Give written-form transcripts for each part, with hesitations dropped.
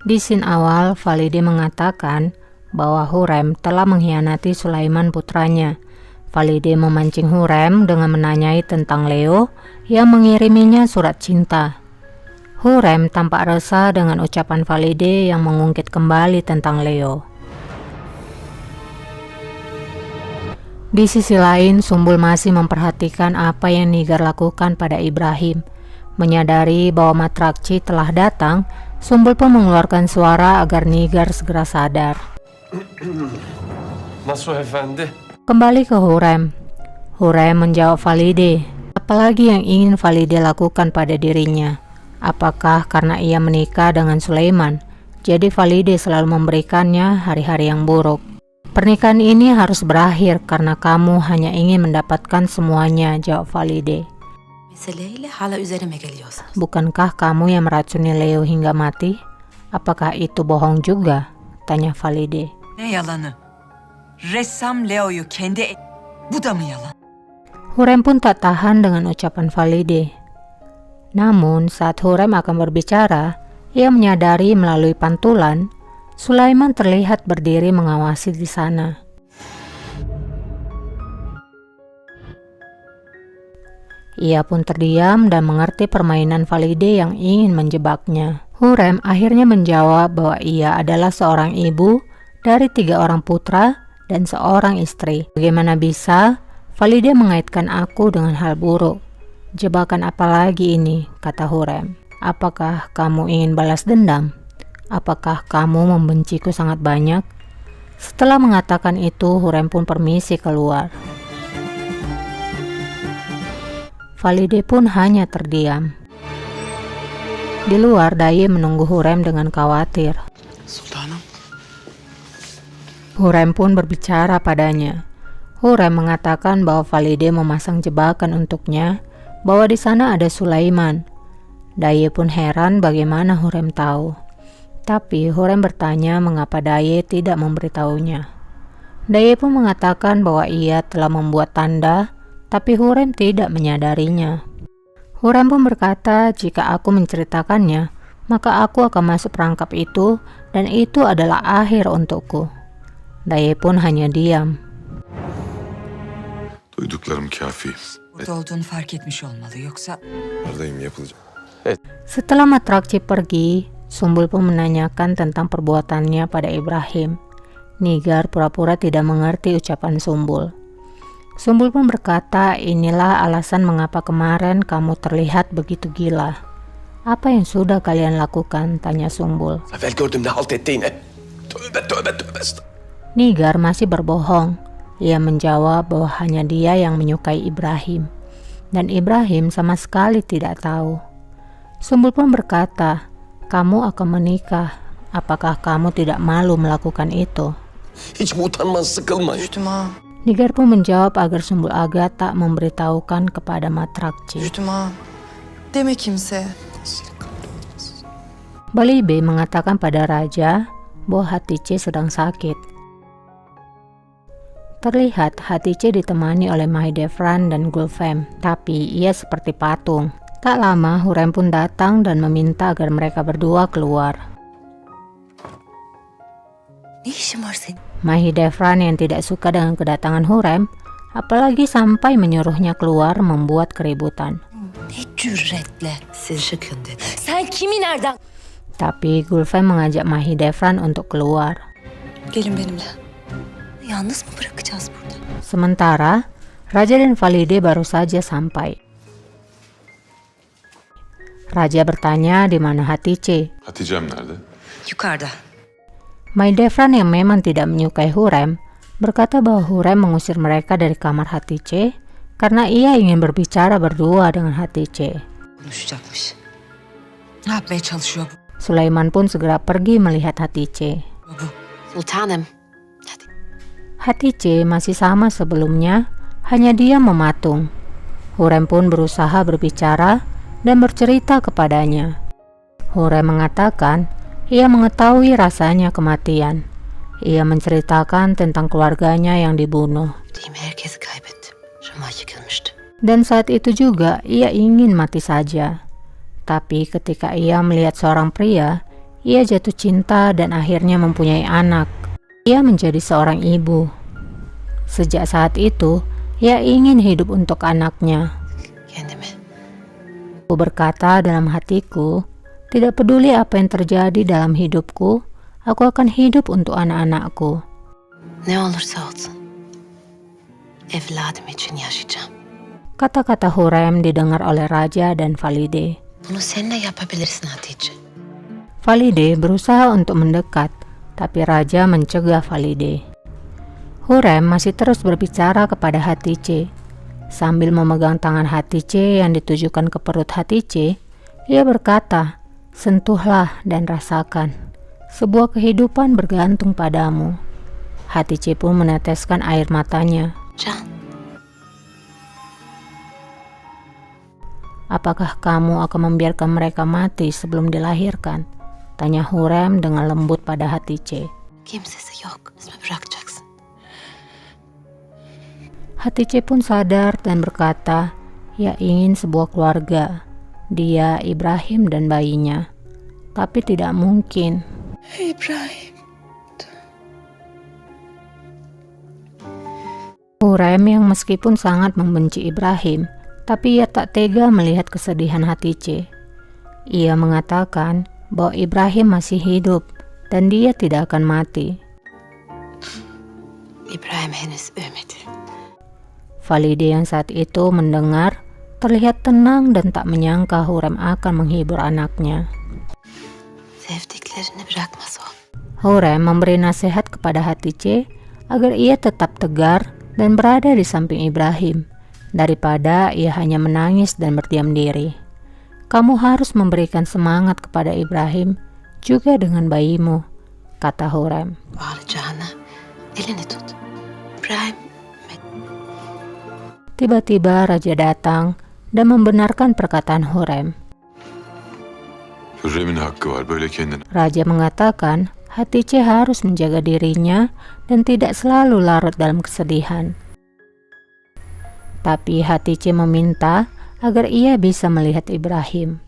Di scene awal, Valide mengatakan bahwa Hurrem telah mengkhianati Sulaiman putranya. Valide memancing Hurrem dengan menanyai tentang Leo yang mengiriminya surat cinta. Hurrem tampak resah dengan ucapan Valide yang mengungkit kembali tentang Leo. Di sisi lain, Sumbul masih memperhatikan apa yang Nigar lakukan pada Ibrahim. Menyadari bahwa Matrakci telah datang, Sumbul pun mengeluarkan suara agar Nigar segera sadar. Nasuh Efendi. Kembali ke Hurrem. Hurrem menjawab Valide. Apalagi yang ingin Valide lakukan pada dirinya? Apakah karena ia menikah dengan Sulaiman, jadi Valide selalu memberikannya hari-hari yang buruk? Pernikahan ini harus berakhir karena kamu hanya ingin mendapatkan semuanya, jawab Valide. Bukankah kamu yang meracuni Leo hingga mati? Apakah itu bohong juga? Tanya Valide. Ne yalanı? Ressam Leo'yu kendi bu da mı yalan? Hurrem pun tak tahan dengan ucapan Valide. Namun saat Hurrem akan berbicara, ia menyadari melalui pantulan Sulaiman terlihat berdiri mengawasi di sana. Ia pun terdiam dan mengerti permainan Valide yang ingin menjebaknya. Hurrem akhirnya menjawab bahwa ia adalah seorang ibu dari 3 orang putra dan seorang istri. Bagaimana bisa Valide mengaitkan aku dengan hal buruk? Jebakan apa lagi ini? Kata Hurrem. Apakah kamu ingin balas dendam? Apakah kamu membenciku sangat banyak? Setelah mengatakan itu, Hurrem pun permisi keluar. Valide pun hanya terdiam. Di luar, Daye menunggu Hurrem dengan khawatir. Sultanım. Hurrem pun berbicara padanya. Hurrem mengatakan bahwa Valide memasang jebakan untuknya, bahwa di sana ada Sulaiman. Daye pun heran bagaimana Hurrem tahu. Tapi Hurrem bertanya mengapa Daye tidak memberitahunya. Daye pun mengatakan bahwa ia telah membuat tanda, tapi Hurrem tidak menyadarinya. Hurrem pun berkata, jika aku menceritakannya, maka aku akan masuk perangkap itu, dan itu adalah akhir untukku. Daye pun hanya diam. Duyduklarım kafi. Burada olduğunu fark etmiş olmalı, yoksa... Oradayım, yapılacak. Setelah Matrakci pergi, Sumbul pun menanyakan tentang perbuatannya pada Ibrahim. Nigar pura-pura tidak mengerti ucapan Sumbul. Sumbul pun berkata, inilah alasan mengapa kemarin kamu terlihat begitu gila. Apa yang sudah kalian lakukan? Tanya Sumbul. Evvel gördüm ne halt ettiğini. Tövbe tövbe tövbe. Nigar masih berbohong. Ia menjawab bahwa hanya dia yang menyukai Ibrahim. Dan Ibrahim sama sekali tidak tahu. Sumbul pun berkata, kamu akan menikah. Apakah kamu tidak malu melakukan itu? Hiç mi utanmaz, sıkılmayın? Düştüm ha. Nigar pun menjawab agar Sumbul Aga tak memberitahukan kepada Matrakci. Düştüm ha. Deme kimseye. Balibé mengatakan pada raja bahwa Hatice sedang sakit. Terlihat Hatice ditemani oleh Mahidevran dan Gulfem, tapi ia seperti patung. Tak lama Hurrem pun datang dan meminta agar mereka berdua keluar. Mahidevran yang tidak suka dengan kedatangan Hurrem, apalagi sampai menyuruhnya keluar, membuat keributan. Tapi Gulfem mengajak Mahidevran untuk keluar. Gelin benimle. Yalnız mı bırakacağız burada? Sementara, Raja dan Valide baru saja sampai. Raja bertanya di mana Hatice. Hatice'm nerede? Yukarıda. Mahidevran yang memang tidak menyukai Hurrem berkata bahwa Hurrem mengusir mereka dari kamar Hatice karena ia ingin berbicara berdua dengan Hatice. Konuşacakmış. Ne yapmaya çalışıyor bu? Sulaiman pun segera pergi melihat Hatice. Sultanım. Hatice masih sama sebelumnya, hanya dia mematung. Hurrem pun berusaha berbicara dan bercerita kepadanya. Hurrem mengatakan ia mengetahui rasanya kematian. Ia menceritakan tentang keluarganya yang dibunuh. Dan saat itu juga ia ingin mati saja. Tapi ketika ia melihat seorang pria, Ia jatuh cinta dan akhirnya mempunyai anak. Ia menjadi seorang ibu. Sejak saat itu, ia ingin hidup untuk anaknya. Kendimi. Aku berkata dalam hatiku, tidak peduli apa yang terjadi dalam hidupku, aku akan hidup untuk anak-anakku. Ne olursa olsun. Evladım için yaşayacağım. Kata-kata Hurrem didengar oleh Raja dan Valide. Bunu seninle yapabilirsin Hatice. Valide berusaha untuk mendekat, tapi Raja mencegah Valide. Hurrem masih terus berbicara kepada Hatice. Sambil memegang tangan Hatice yang ditujukan ke perut Hatice, ia berkata, "Sentuhlah dan rasakan. Sebuah kehidupan bergantung padamu." Hatice pun meneteskan air matanya. Can. "Apakah kamu akan membiarkan mereka mati sebelum dilahirkan?" tanya Hurrem dengan lembut pada Hatice. Kimsesi yok. İsmi bırakacaksın. Hatice pun sadar dan berkata, ia ingin sebuah keluarga, dia, Ibrahim dan bayinya. Tapi tidak mungkin. İbrahim. Hurrem yang meskipun sangat membenci Ibrahim, tapi ia tak tega melihat kesedihan Hatice. Ia mengatakan bahwa Ibrahim masih hidup dan dia tidak akan mati. İbrahim henüz ölmedi. Valide yang saat itu mendengar, terlihat tenang dan tak menyangka Hurrem akan menghibur anaknya. Sevdiklerini bırakmaz o. Hurrem memberi nasihat kepada Hatice agar ia tetap tegar dan berada di samping Ibrahim, daripada ia hanya menangis dan berdiam diri. Kamu harus memberikan semangat kepada Ibrahim juga dengan bayimu, kata Hurrem. Bağıracağına elini tut. İbrahim. Tiba-tiba Raja datang dan membenarkan perkataan Hurrem. Hürrem'in hakkı var böyle kendine. Raja mengatakan Hatice harus menjaga dirinya dan tidak selalu larut dalam kesedihan. Tapi Hatice meminta agar ia bisa melihat Ibrahim.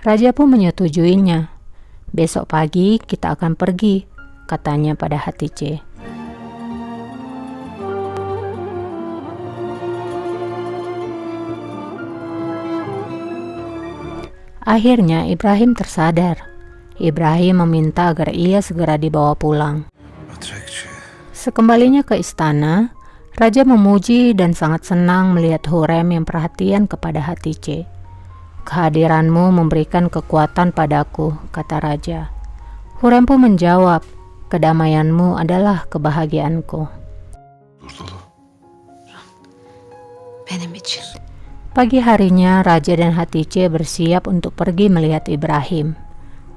Raja pun menyetujuinya. Besok pagi kita akan pergi, katanya pada Hatice. Akhirnya Ibrahim tersadar. Ibrahim meminta agar ia segera dibawa pulang. Sekembalinya ke istana, Raja memuji dan sangat senang melihat Hurrem yang perhatian kepada Hatice. Kehadiranmu memberikan kekuatan padaku, kata Raja. Hurrem pun menjawab, kedamaianmu adalah kebahagiaanku. Benim için. Pagi harinya Raja dan Hatice bersiap untuk pergi melihat Ibrahim.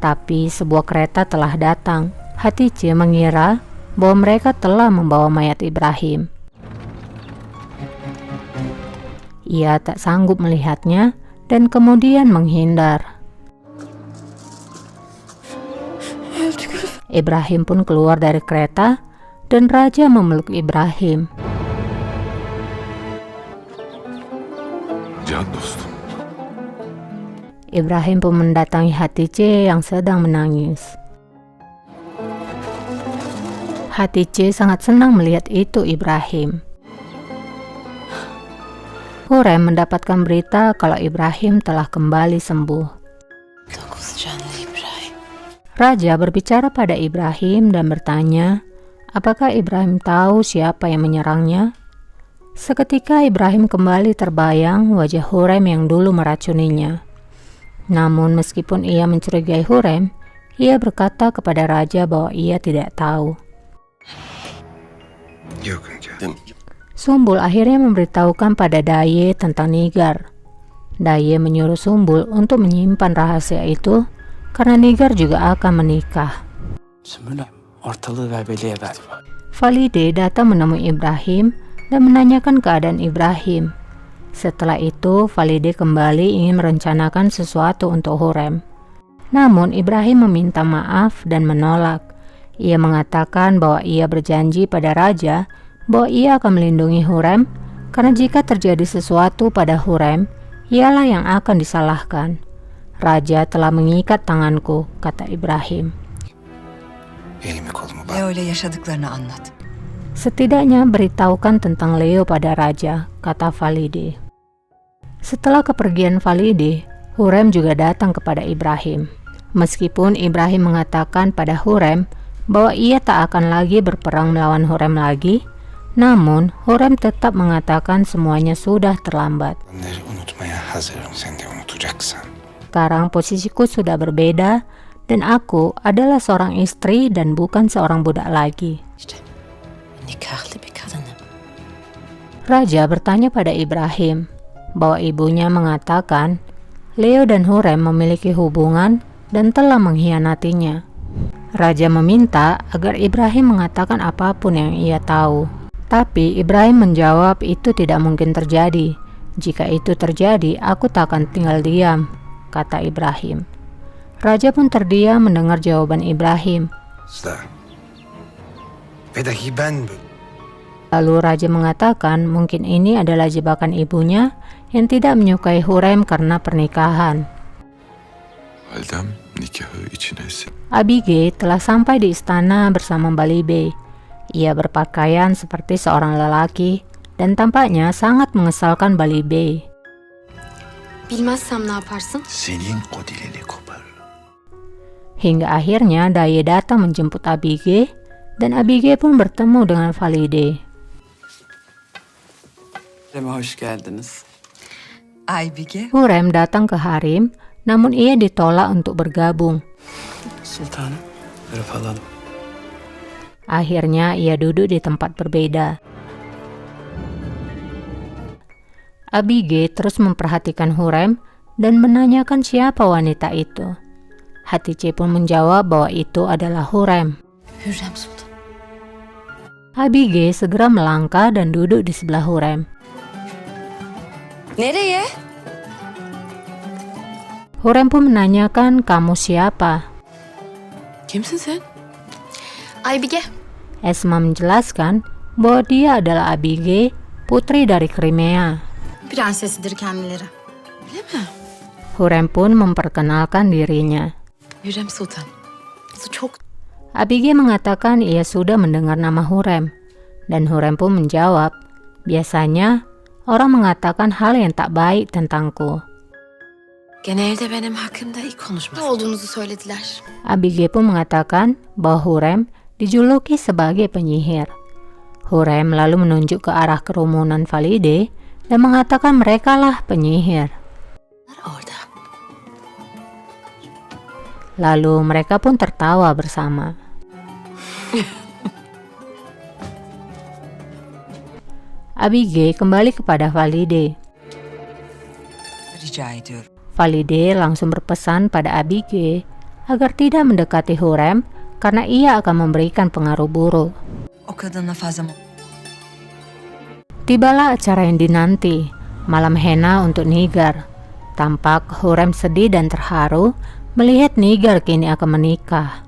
Tapi sebuah kereta telah datang. Hatice mengira bahwa mereka telah membawa mayat Ibrahim. Ia tak sanggup melihatnya dan kemudian menghindar. Ibrahim pun keluar dari kereta dan Raja memeluk Ibrahim. Can dostum. Ibrahim pun mendatangi Hatice yang sedang menangis. Hatice sangat senang melihat itu Ibrahim. Hurrem mendapatkan berita kalau Ibrahim telah kembali sembuh. Dokuz canlı İbrahim. Raja berbicara pada Ibrahim dan bertanya, apakah Ibrahim tahu siapa yang menyerangnya? Seketika Ibrahim kembali terbayang wajah Hurrem yang dulu meracuninya. Namun meskipun ia mencurigai Hurrem, ia berkata kepada Raja bahwa ia tidak tahu. Sumbul akhirnya memberitahukan pada Daye tentang Nigar. Daye menyuruh Sumbul untuk menyimpan rahasia itu karena Nigar juga akan menikah. Valide datang menemui Ibrahim dan menanyakan keadaan Ibrahim. Setelah itu, Valide kembali ingin merencanakan sesuatu untuk Hurrem. Namun Ibrahim meminta maaf dan menolak. Ia mengatakan bahwa ia berjanji pada Raja bahwa ia akan melindungi Hurrem karena jika terjadi sesuatu pada Hurrem, ialah yang akan disalahkan. Raja telah mengikat tanganku, kata Ibrahim. Elimi kolumu bağla. Leo ile yaşadıklarını anlat. Setidaknya beritahukan tentang Leo pada Raja, kata Valide. Setelah kepergian Valide, Hurrem juga datang kepada Ibrahim. Meskipun Ibrahim mengatakan pada Hurrem bahwa ia tak akan lagi berperang melawan Hurrem lagi, namun Hurrem tetap mengatakan semuanya sudah terlambat. Onları unutmaya hazırım, sen de unutacaksan. Sekarang posisiku sudah berbeda dan aku adalah seorang istri dan bukan seorang budak lagi. İşte nikahlı bir kadınım. Raja bertanya pada Ibrahim bahwa ibunya mengatakan Leo dan Hurrem memiliki hubungan dan telah mengkhianatinya. Raja meminta agar Ibrahim mengatakan apapun yang ia tahu. Tapi Ibrahim menjawab itu tidak mungkin terjadi. Jika itu terjadi, aku tak akan tinggal diam, kata Ibrahim. Raja pun terdiam mendengar jawaban Ibrahim. Asla. Ve dahi ben Lalu Raja mengatakan mungkin ini adalah jebakan ibunya yang tidak menyukai Hurrem karena pernikahan. Validem nikahı içine sin. Abige telah sampai di istana bersama Balibe. Ia berpakaian seperti seorang lelaki dan tampaknya sangat mengesalkan Balibe. Bilmezsem ne yaparsın? senin o dilini kopar. Hingga akhirnya Daye datang menjemput Abige dan Abige pun bertemu dengan Valide. Hoş geldiniz. Aybige, Hurrem datang ke harem, namun ia ditolak untuk bergabung. Sultanım, böyle falan. Akhirnya ia duduk di tempat berbeda. Abige terus memperhatikan Hurrem dan menanyakan siapa wanita itu. Hatice pun menjawab bahwa itu adalah Hurrem. Hürrem Sultan. Abige segera melangkah dan duduk di sebelah Hurrem. Nereye? Hurrem pun menanyakan, kamu siapa? Kimsin sen? Aybige. Esma menjelaskan bahwa dia adalah Abige, putri dari Crimea. Prensesidir kendileri. Hurrem pun memperkenalkan dirinya. Hürrem Sultan. Kızı çok Abige mengatakan ia sudah mendengar nama Hurrem, dan Hurrem pun menjawab, biasanya orang mengatakan hal yang tak baik tentangku. genelde benim hakkımda iyi konuşmaz. Ne olduğunuzu söylediler. Abige pun mengatakan bahwa Hurrem dijuluki sebagai penyihir. Hurrem lalu menunjuk ke arah kerumunan Valide dan mengatakan merekalah penyihir. Orada. Lalu mereka pun tertawa bersama. Abige kembali kepada Valide. rica ediyorum. Valide langsung berpesan pada Abige agar tidak mendekati Hurrem karena ia akan memberikan pengaruh buruk. O kadınla fazla Tibalah acara yang dinanti, malam henna untuk Nigar. Tampak Hurrem sedih dan terharu melihat Nigar kini akan menikah.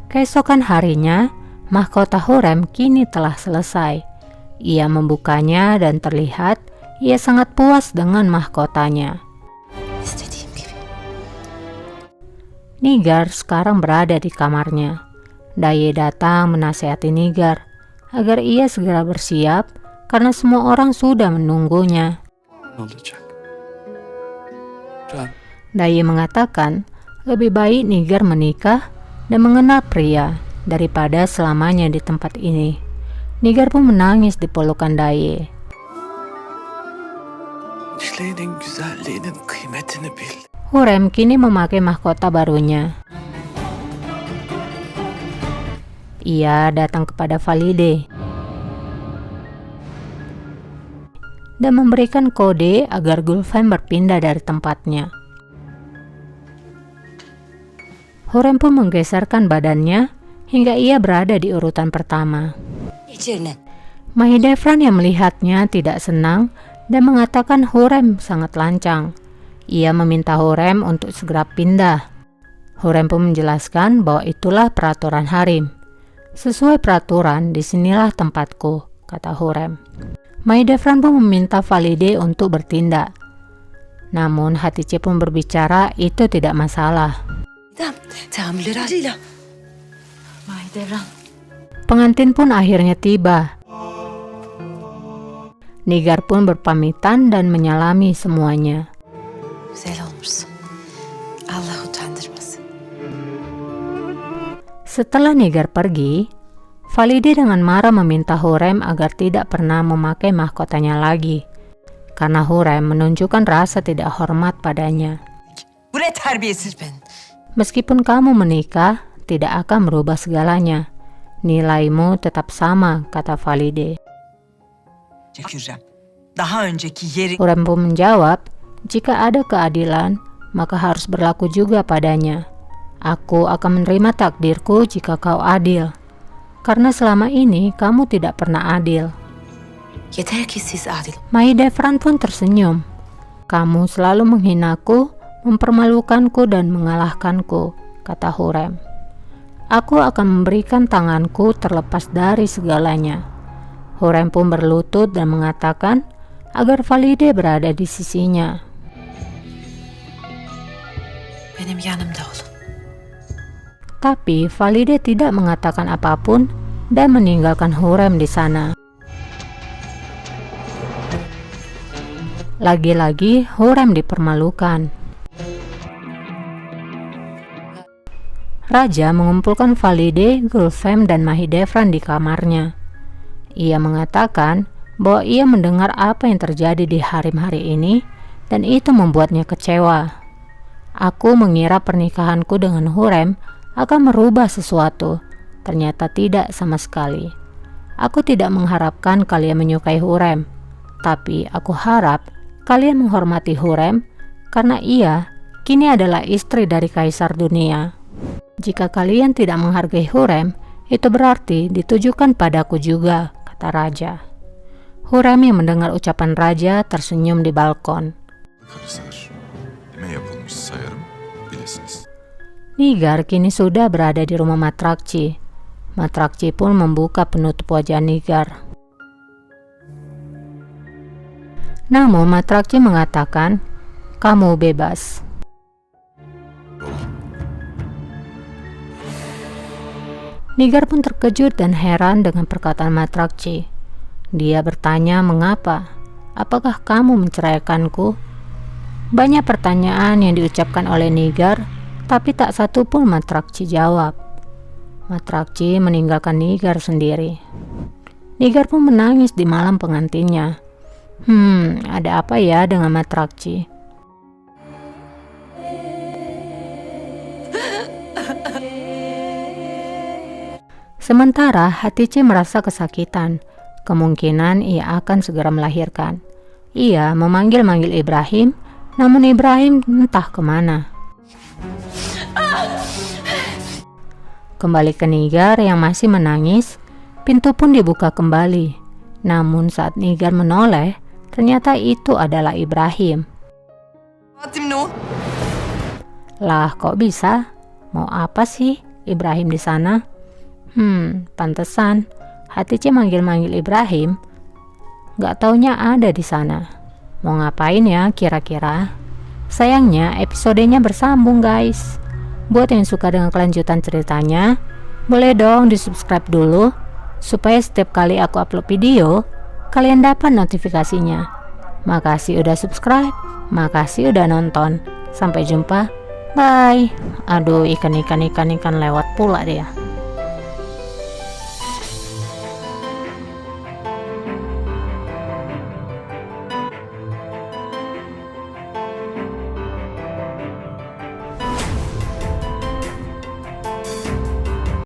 Keesokan harinya, mahkota Hurrem kini telah selesai. Ia membukanya dan terlihat ia sangat puas dengan mahkotanya. İstediğim gibi. Nigar sekarang berada di kamarnya. Daye datang menasihati Nigar agar ia segera bersiap karena semua orang sudah menunggunya. Ne olacak? Can, Daye mengatakan lebih baik Nigar menikah dan mengenal pria daripada selamanya di tempat ini. Nigar pun menangis di pelukan Daye. işleyenin güzelliğinin kıymetini bil. Hurrem kini memakai mahkota barunya. Ia datang kepada Valide dan memberikan kode agar Gulfem berpindah dari tempatnya. Hurrem pun menggeserkan badannya hingga ia berada di urutan pertama. Mahidevran yang melihatnya tidak senang dan mengatakan Hurrem sangat lancang. Ia meminta Hurrem untuk segera pindah. Hurrem pun menjelaskan bahwa itulah peraturan harem. Sesuai peraturan, disinilah tempatku, kata Hurrem. Mahidevran pun meminta Valide untuk bertindak. Namun Hatice pun berbicara itu tidak masalah. Pengantin pun akhirnya tiba. Nigar pun berpamitan dan menyalami semuanya. Güzel olmuşsun. Allah utandırmasın. Setelah Nigar pergi, Valide dengan marah meminta Hurrem agar tidak pernah memakai mahkotanya lagi, karena Hurrem menunjukkan rasa tidak hormat padanya. Bu ne terbiyesiz ben. Meskipun kamu menikah, tidak akan merubah segalanya. Nilaimu tetap sama, kata Valide. Hürrem, daha önceki yeri... Hurrem pun menjawab, jika ada keadilan, maka harus berlaku juga padanya. Aku akan menerima takdirku jika kau adil. Karena selama ini kamu tidak pernah adil. Yeter ki siz adil. Mahidevran pun tersenyum. Kamu selalu menghinaku, mempermalukanku dan mengalahkanku, kata Hurrem. Aku akan memberikan tanganku terlepas dari segalanya. Hurrem pun berlutut dan mengatakan agar Valide berada di sisinya. Benim yanımda olun. Tapi Valide tidak mengatakan apapun dan meninggalkan Hurrem di sana. Lagi-lagi Hurrem dipermalukan. Raja mengumpulkan Valide, Gulfem dan Mahidevran di kamarnya. Ia mengatakan bahwa ia mendengar apa yang terjadi di hari-hari ini dan itu membuatnya kecewa. Aku mengira pernikahanku dengan Hurrem akan merubah sesuatu. Ternyata tidak sama sekali. Aku tidak mengharapkan kalian menyukai Hurrem, tapi aku harap kalian menghormati Hurrem karena ia kini adalah istri dari Kaisar Dunia. Jika kalian tidak menghargai Hurrem, itu berarti ditujukan padaku juga, kata raja. Hurrem yang mendengar ucapan raja tersenyum di balkon. Karısalar. Ne yapılmış sayarım bilesiniz. Nigar kini sudah berada di rumah Matrakci. Matrakci pun membuka penutup wajah Nigar. Namun Matrakci mengatakan, kamu bebas. Nigar pun terkejut dan heran dengan perkataan Matrakci. Dia bertanya mengapa, apakah kamu menceraikanku? Banyak pertanyaan yang diucapkan oleh Nigar, tapi tak satu pun Matrakci jawab. Matrakci meninggalkan Nigar sendiri. Nigar pun menangis di malam pengantinnya. Ada apa ya dengan Matrakci? Sementara Hatice merasa kesakitan. Kemungkinan ia akan segera melahirkan. Ia memanggil-manggil Ibrahim, namun Ibrahim entah kemana. Kembali ke Nigar yang masih menangis, pintu pun dibuka kembali. Namun saat Nigar menoleh, ternyata itu adalah Ibrahim. Lah, kok bisa? Mau apa sih Ibrahim di sana? Pantesan Hatice manggil-manggil Ibrahim, gak taunya ada di sana. Mau ngapain ya kira-kira? Sayangnya episodenya bersambung guys. Buat yang suka dengan kelanjutan ceritanya, boleh dong di subscribe dulu, supaya setiap kali aku upload video, kalian dapat notifikasinya. Makasih udah subscribe, makasih udah nonton. Sampai jumpa, bye. Aduh, ikan lewat pula dia.